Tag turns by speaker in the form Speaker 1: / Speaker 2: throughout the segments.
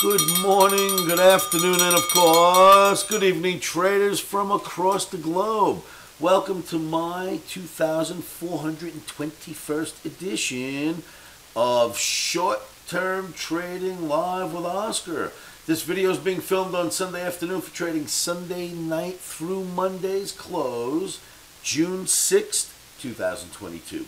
Speaker 1: Good morning, good afternoon, and of course, good evening, traders from across the globe. Welcome to my 2421st edition of Short-Term Trading Live with Oscar. This video is being filmed on Sunday afternoon for trading Sunday night through Monday's close, June 6th, 2022.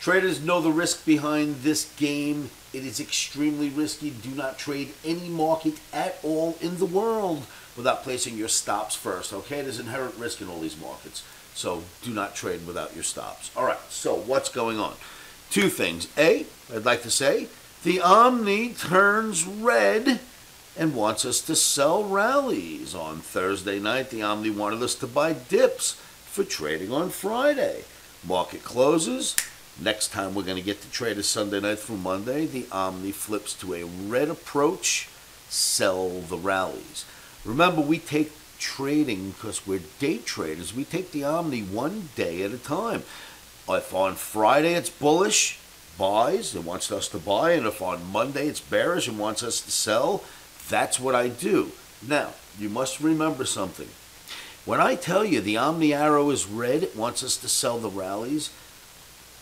Speaker 1: Traders know the risk behind this game. It is extremely risky. Do not trade any market at all in the world without placing your stops first, okay? There's inherent risk in all these markets, so do not trade without your stops. All right, so what's going on? Two things. A, I'd like to say, the OMNI turns red and wants us to sell rallies. On Thursday night, the OMNI wanted us to buy dips for trading on Friday. Market closes. Next time we're going to get to trade is Sunday night through Monday. The OMNI flips to a red approach, sell the rallies. Remember, we take trading, because we're day traders, we take the OMNI one day at a time. If on Friday it's bullish, buys, it wants us to buy, and if on Monday it's bearish and wants us to sell, that's what I do. Now, you must remember something. When I tell you the OMNI arrow is red, it wants us to sell the rallies,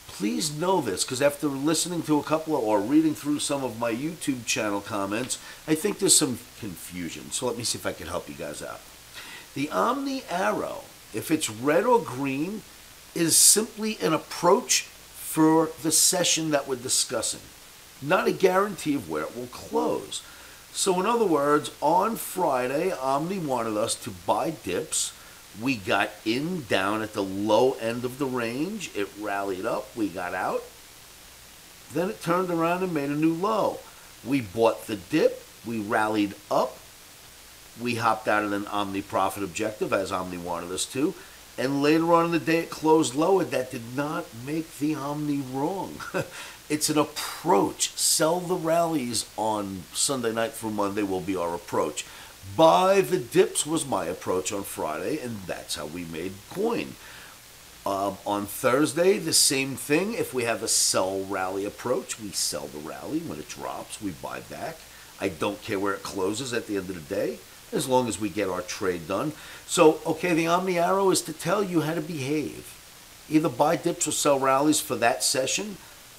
Speaker 1: please know this, because after listening to a couple of, or reading through some of my YouTube channel comments, I think there's some confusion. So let me see if I can help you guys out. The OMNI arrow, if it's red or green, is simply an approach for the session that we're discussing, not a guarantee of where it will close. So in other words, on Friday, OMNI wanted us to buy dips. We got in down at the low end of the range. It rallied up. We got out. Then it turned around and made a new low. We bought the dip. We rallied up. We hopped out at an OMNI profit objective, as OMNI wanted us to. And later on in the day, it closed lower. That did not make the OMNI wrong. It's an approach. Sell the rallies on Sunday night through Monday will be our approach. Buy the dips was my approach on Friday, and that's how we made coin. On Thursday, the same thing. If we have a sell rally approach, we sell the rally. When it drops, we buy back. I don't care where it closes at the end of the day, as long as we get our trade done. So, okay, the OMNI arrow is to tell you how to behave. Either buy dips or sell rallies for that session,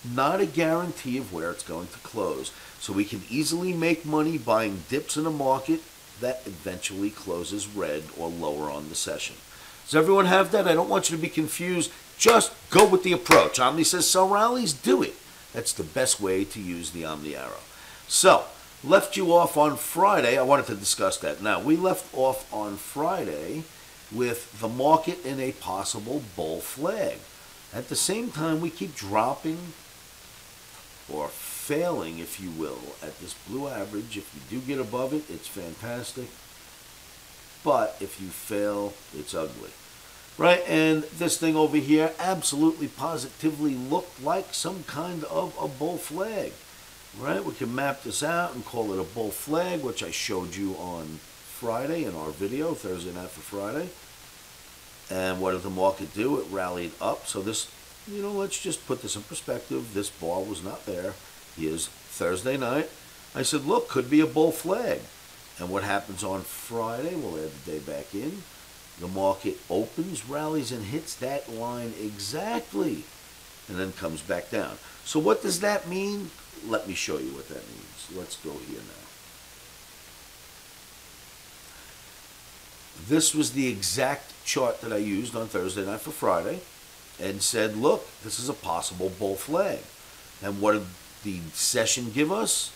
Speaker 1: not a guarantee of where it's going to close. So we can easily make money buying dips in a market that eventually closes red or lower on the session. Does everyone have that? I don't want you to be confused. Just go with the approach. OMNI says sell rallies, do it. That's the best way to use the OMNI arrow. So, left you off on Friday. I wanted to discuss that. Now, we left off on Friday with the market in a possible bull flag. At the same time, we keep dropping or failing, if you will, at this blue average. If you do get above it, it's fantastic. But if you fail, it's ugly. Right? And this thing over here absolutely positively looked like some kind of a bull flag. Right? We can map this out and call it a bull flag, which I showed you on Friday in our video, Thursday night for Friday. And what did the market do? It rallied up. So this, let's just put this in perspective. This bar was not there. Here's Thursday night. I said, look, could be a bull flag. And what happens on Friday? We'll add the day back in. The market opens, rallies, and hits that line exactly, and then comes back down. So what does that mean? Let me show you what that means. Let's go here now. This was the exact chart that I used on Thursday night for Friday and said, look, this is a possible bull flag. And what did the session give us?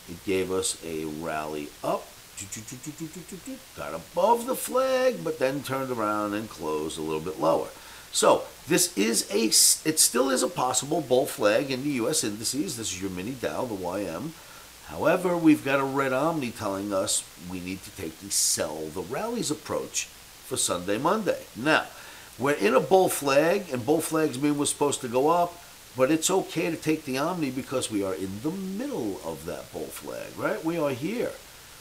Speaker 1: It gave us a rally up, got above the flag, but then turned around and closed a little bit lower. So this is it still is a possible bull flag in the U.S. indices. This is your mini Dow, the YM. However, we've got a red OMNI telling us we need to take the sell the rallies approach for Sunday, Monday. Now, we're in a bull flag, and bull flags mean we're supposed to go up. But it's okay to take the OMNI because we are in the middle of that bull flag, right? We are here.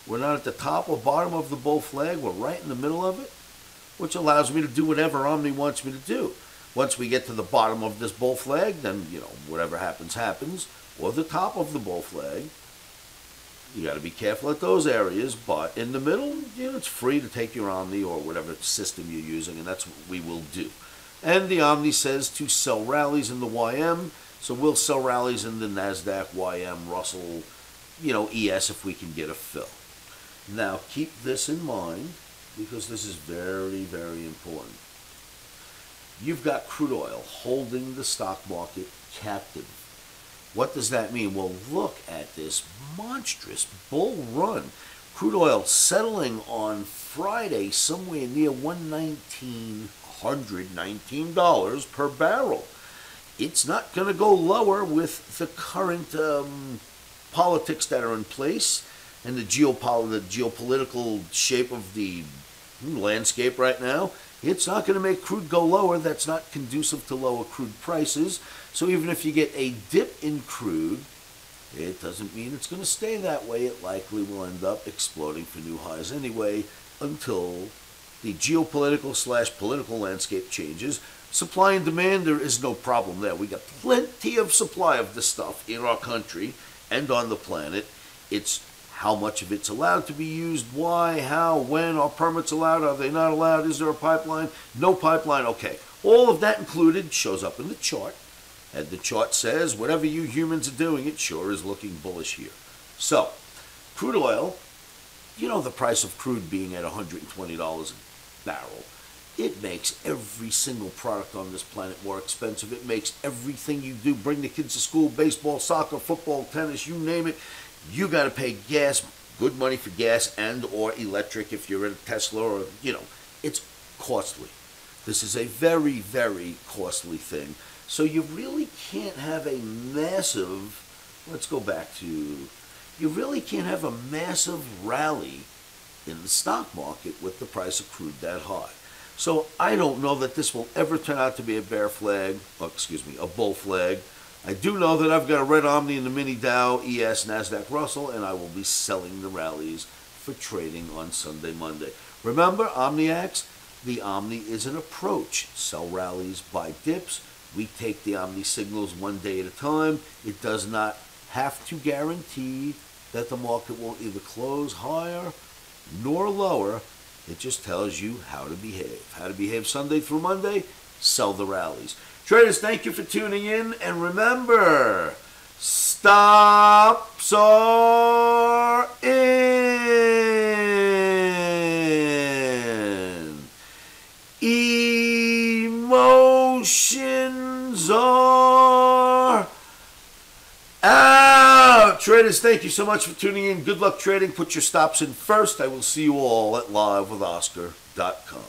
Speaker 1: We're not at the top or bottom of the bull flag. We're right in the middle of it, which allows me to do whatever OMNI wants me to do. Once we get to the bottom of this bull flag, then, whatever happens, happens. Or the top of the bull flag, You got to be careful at those areas, but in the middle, it's free to take your Omni or whatever system you're using, and that's what we will do. And the Omni says to sell Rallies in the YM, so we'll sell Rallies in the NASDAQ, YM, Russell, ES if we can get a fill. Now, keep this in mind, because this is very, very important. You've got crude oil holding the stock market captive. What does that mean? Well, look at this monstrous bull run. Crude oil settling on Friday somewhere near $119 per barrel. It's not going to go lower with the current politics that are in place and the geopolitical shape of the landscape right now. It's not going to make crude go lower. That's not conducive to lower crude prices. So even if you get a dip in crude, it doesn't mean it's going to stay that way. It likely will end up exploding for new highs anyway until the geopolitical/political landscape changes. Supply and demand, there is no problem there. We got plenty of supply of this stuff in our country and on the planet. It's how much of it's allowed to be used, why, how, when, are permits allowed, are they not allowed, is there a pipeline, no pipeline, okay. All of that included shows up in the chart, and the chart says whatever you humans are doing, it sure is looking bullish here. So, crude oil, the price of crude being at $120 a barrel, it makes every single product on this planet more expensive. It makes everything you do, bring the kids to school, baseball, soccer, football, tennis, you name it, you got to pay gas, good money for gas and or electric if you're in a Tesla or, it's costly. This is a very, very costly thing. So you really can't have a massive, you really can't have a massive rally in the stock market with the price of crude that high. So I don't know that this will ever turn out to be a bear flag, a bull flag. I do know that I've got a red Omni in the mini Dow, ES, NASDAQ, Russell, and I will be selling the Rallies for trading on Sunday, Monday. Remember, Omniacs, the Omni is an approach. Sell Rallies, buy dips. We take the Omni signals one day at a time. It does not have to guarantee that the market will either close higher nor lower. It just tells you how to behave. How to behave Sunday through Monday, sell the Rallies. Traders, thank you for tuning in, and remember, stops are in. Emotions are out. Traders, thank you so much for tuning in. Good luck trading. Put your stops in first. I will see you all at livewithoscar.com.